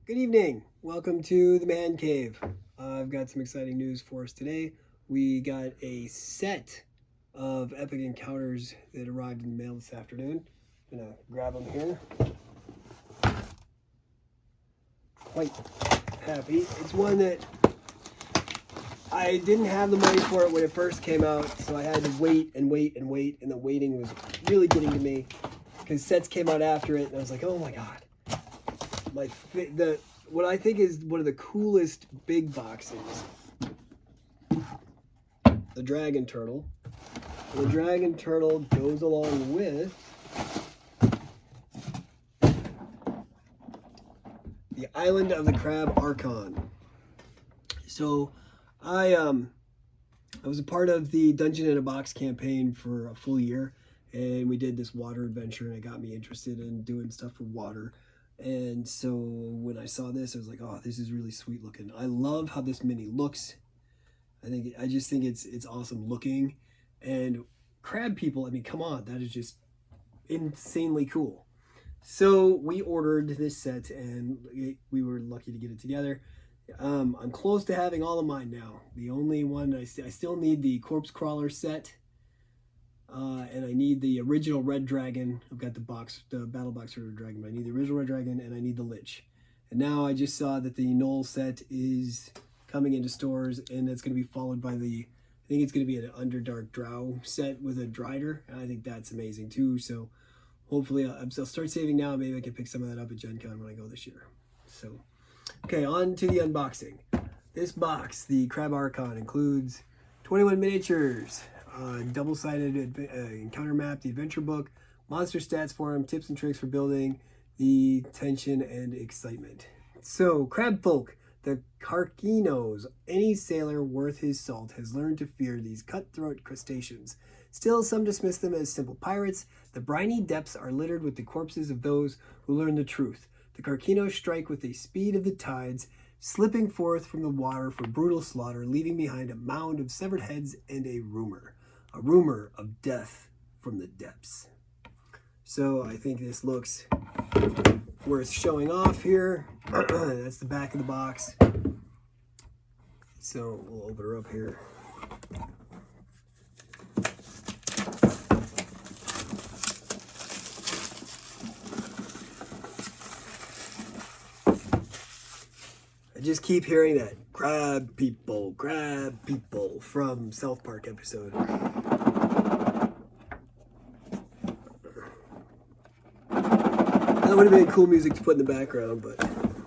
Good evening. Welcome to the Man Cave. I've got some exciting news for us today. We got a set of Epic Encounters that arrived in the mail this afternoon. I'm going to grab them here. Quite happy. It's one that I didn't have the money for it when it first came out, so I had to wait, and the waiting was really getting to me because sets came out after it, and I was like, oh my god. What I think is one of the coolest big boxes, the Dragon Turtle. The Dragon Turtle goes along with the Island of the Crab Archon. So I was a part of the Dungeon in a Box campaign for a full year, and we did this water adventure, and it got me interested in doing stuff for water. And so when I saw this, I was like, oh, this is really sweet looking. I love how this mini looks. I just think it's awesome looking. And crab people, I mean, come on, that is just insanely cool. So we ordered this set, and we were lucky to get it together. I'm close to having all of mine now. The only one I still need the Corpse Crawler set. And I need the original Red Dragon. I've got the Battle Box for Red Dragon, but I need the original Red Dragon, and I need the Lich. And now I just saw that the Knoll set is coming into stores, and it's going to be followed by I think it's going to be an Underdark Drow set with a Drider, and I think that's amazing too. So hopefully I'll start saving now. Maybe I can pick some of that up at Gen Con when I go this year. So, okay, on to the unboxing. This box, the Crab Archon, includes 21 miniatures, double-sided encounter map, the adventure book, monster stats forum, tips and tricks for building, the tension and excitement. So, crab folk, the Carquinos. Any sailor worth his salt has learned to fear these cutthroat crustaceans. Still, some dismiss them as simple pirates. The briny depths are littered with the corpses of those who learn the truth. The Carquinos strike with the speed of the tides, slipping forth from the water for brutal slaughter, leaving behind a mound of severed heads and a rumor of death from the depths. So I think this looks worth showing off here. That's the back of the box. So we'll open her up here. I just keep hearing that crab people from South Park episode. That would have been cool music to put in the background, but come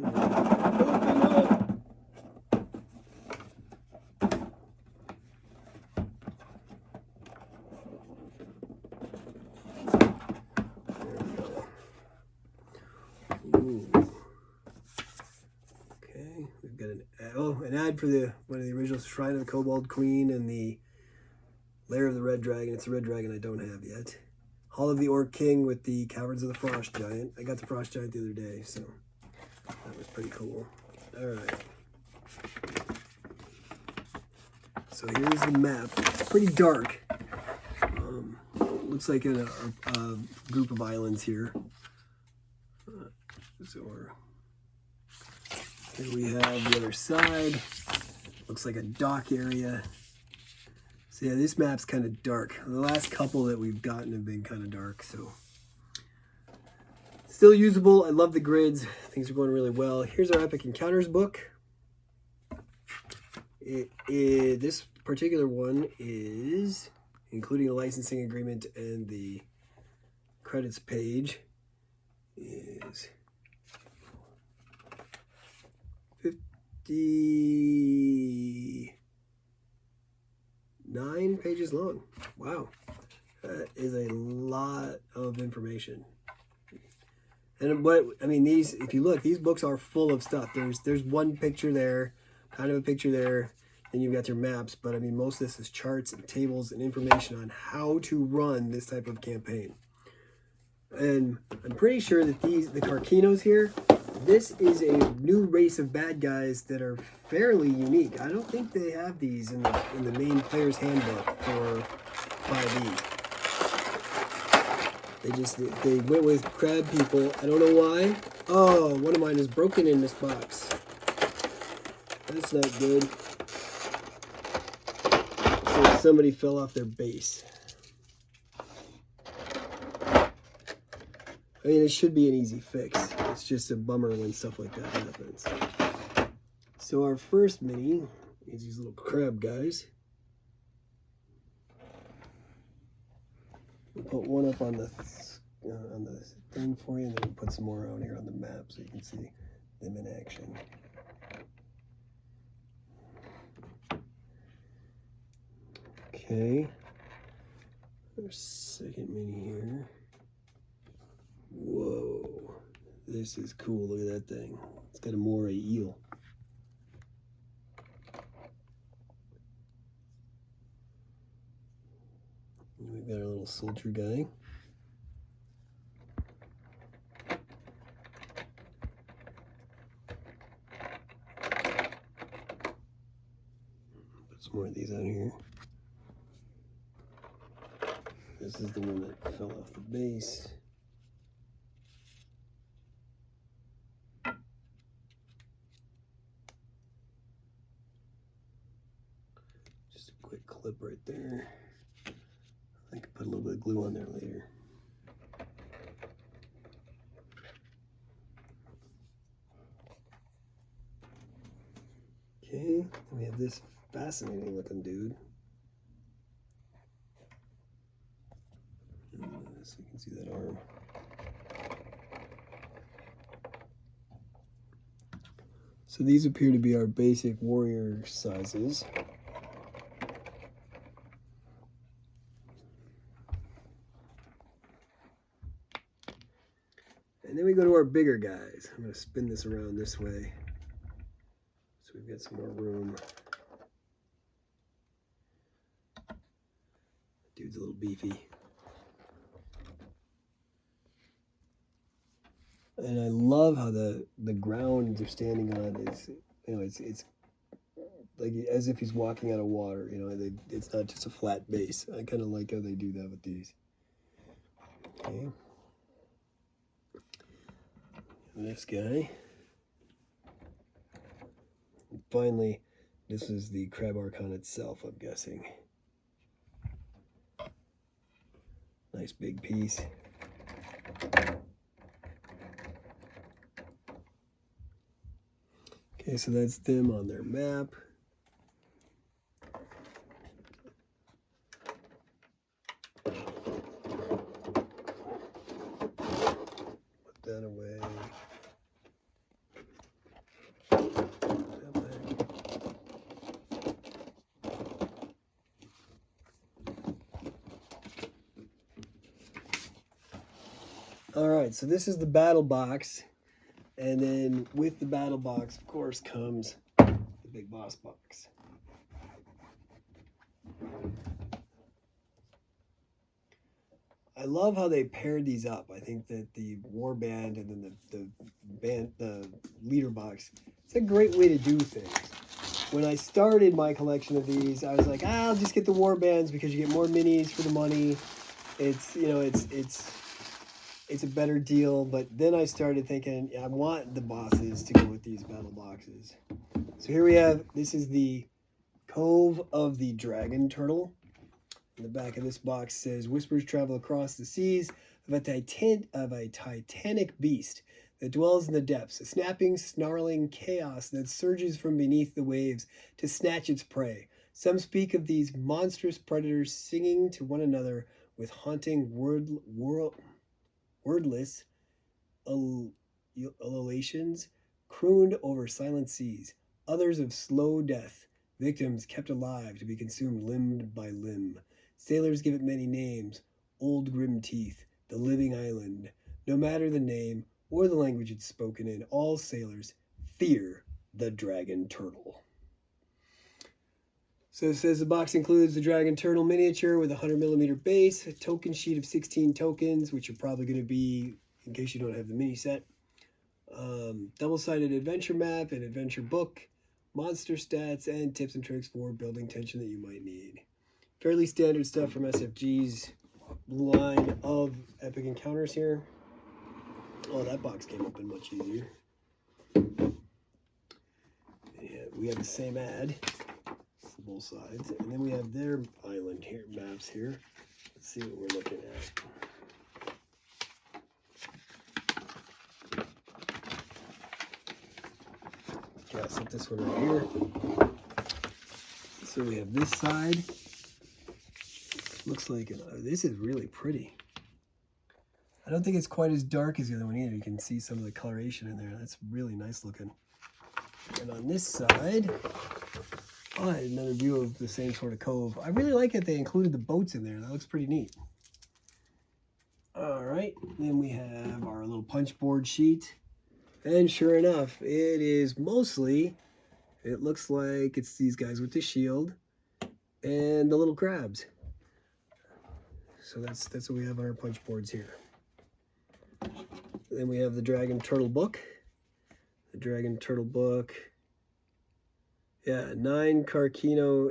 on, open up. Ooh. Okay, we've got an ad for one of the original Shrine of the Kobold Queen and the Lair of the Red Dragon. It's a Red Dragon I don't have yet. Hall of the Orc King with the Caverns of the Frost Giant. I got the Frost Giant the other day, so that was pretty cool. All right. So here's the map. It's pretty dark. Looks like a group of islands here. So here we have the other side. Looks like a dock area. So yeah, this map's kind of dark. The last couple that we've gotten have been kind of dark, so still usable. I love the grids. Things are going really well. Here's our Epic Encounters book. This particular one is, including a licensing agreement and the credits page, is 59 pages long. Wow. That is a lot of information. And these, if you look, these books are full of stuff. There's one picture there, kind of a picture there, then you've got your maps, but I mean, most of this is charts and tables and information on how to run this type of campaign. And I'm pretty sure that the Carquinos here, this is a new race of bad guys that are fairly unique. I don't think they have these in the main player's handbook for 5e. They went with crab people. I don't know why. Oh, one of mine is broken in this box. That's not good. So somebody fell off their base. I mean, it should be an easy fix. It's just a bummer when stuff like that happens. So our first mini is these little crab guys. We'll put one up on the thing for you, and then we'll put some more out here on the map so you can see them in action. Okay. Our second mini here. Whoa. This is cool. Look at that thing. It's got a moray eel. And we've got our little soldier guy. Put some more of these out here. This is the one that fell off the base. Just a quick clip right there. I could put a little bit of glue on there later. Okay, we have this fascinating looking dude. So you can see that arm. So these appear to be our basic warrior sizes. And then we go to our bigger guys. I'm going to spin this around this way so we've got some more room. Dude's a little beefy. And I love how the ground they're standing on is, you know, it's like as if he's walking out of water. You know, it's not just a flat base. I kind of like how they do that with these. Okay. And this guy. And finally, this is the crab archon itself, I'm guessing. Nice big piece. Okay, so that's them on their map. Put that away. All right, so this is the battle box. And then with the battle box, of course, comes the big boss box. I love how they paired these up. I think that the war band and then the leader box, it's a great way to do things. When I started my collection of these, I was like, I'll just get the war bands because you get more minis for the money. It's, you know, it's a better deal, but then I started thinking, I want the bosses to go with these battle boxes. So here we have, this is the Cove of the Dragon Turtle. In the back of this box says, whispers travel across the seas of a titanic beast that dwells in the depths, a snapping, snarling chaos that surges from beneath the waves to snatch its prey. Some speak of these monstrous predators singing to one another with haunting wordless ululations crooned over silent seas, others of slow death, victims kept alive to be consumed limb by limb. Sailors give it many names: Old Grim Teeth, the Living Island. No matter the name or the language it's spoken in, all sailors fear the Dragon Turtle. So it says the box includes the Dragon Turtle miniature with a 100mm base, a token sheet of 16 tokens, which are probably going to be, in case you don't have the mini set, double-sided adventure map, an adventure book, monster stats, and tips and tricks for building tension that you might need. Fairly standard stuff from SFGs. line of Epic Encounters here. Oh, that box came open much easier. Yeah, we have the same ad for both sides, and then we have their island here, maps here. Let's see what we're looking at. Okay, I'll set this one right here. So we have this side. Looks like this is really pretty. I don't think it's quite as dark as the other one either. You can see some of the coloration in there. That's really nice looking. And on this side, oh, I had another view of the same sort of cove. I really like that they included the boats in there. That looks pretty neat. All right, then we have our little punch board sheet. And sure enough, it is mostly, it looks like it's these guys with the shield and the little crabs. So that's what we have on our punch boards here. Then we have the Dragon Turtle book. The Dragon Turtle book. Yeah, 9 Carcino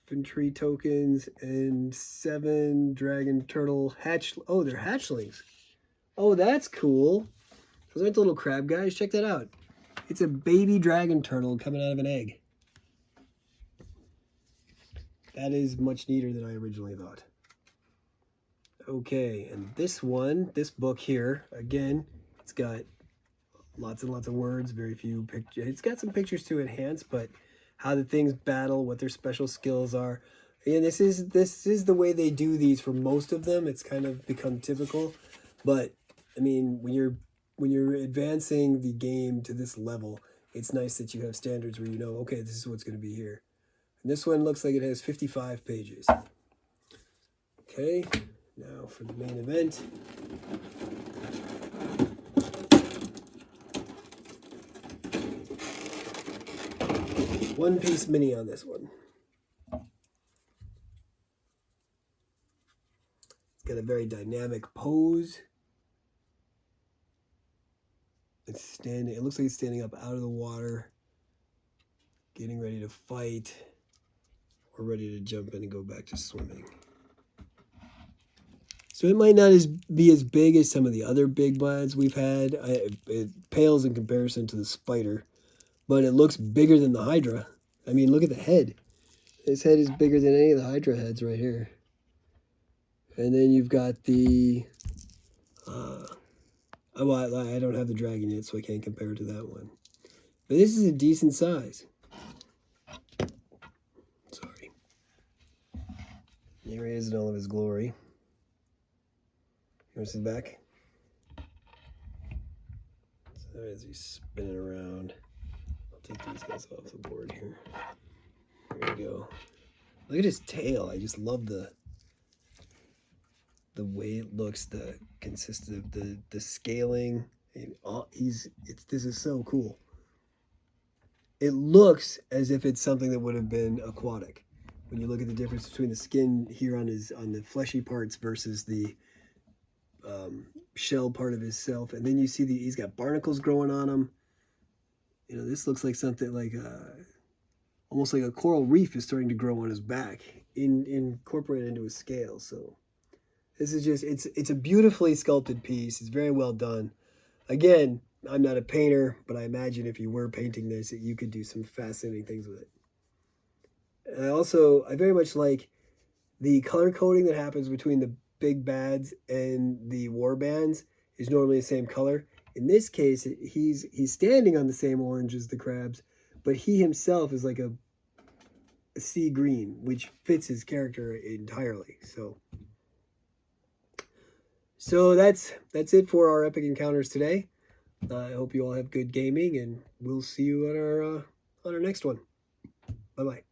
infantry tokens and 7 Dragon Turtle hatch. Oh, they're hatchlings. Oh, that's cool. Those aren't the little crab guys. Check that out. It's a baby dragon turtle coming out of an egg. That is much neater than I originally thought. Okay, and this one, this book here, again, it's got lots and lots of words, very few pictures. It's got some pictures to enhance, but how the things battle, what their special skills are. And this is the way they do these for most of them. It's kind of become typical, but I mean, when you're advancing the game to this level, it's nice that you have standards where you know, okay, this is what's going to be here. And this one looks like it has 55 pages. Okay, now for the main event. One Piece mini on this one. It's got a very dynamic pose. It's standing, it looks like it's standing up out of the water, getting ready to fight, or ready to jump in and go back to swimming. So it might not be as big as some of the other big bads we've had. It pales in comparison to the spider, but it looks bigger than the Hydra. I mean, look at the head. This head is bigger than any of the Hydra heads right here. And then you've got the, well, I don't have the dragon yet, so I can't compare it to that one. But this is a decent size. Sorry. Here he is in all of his glory. You want to see the back? So as he's spinning around, I'll take these guys off the board here. There we go. Look at his tail. I just love the way it looks, the consistency of the scaling. This is so cool. It looks as if it's something that would have been aquatic. When you look at the difference between the skin here on the fleshy parts versus the shell part of his self, and then you see he's got barnacles growing on him. You know, this looks like something like almost like a coral reef is starting to grow on his back, incorporated into his scale. So this is just, it's a beautifully sculpted piece. It's very well done. Again, I'm not a painter, but I imagine if you were painting this, you could do some fascinating things with it. And I very much like the color coding that happens between the big bads and the war bands is normally the same color. In this case, he's standing on the same orange as the crabs, but he himself is like a sea green, which fits his character entirely. So that's it for our Epic Encounters today. I hope you all have good gaming, and we'll see you on our next one. Bye-bye.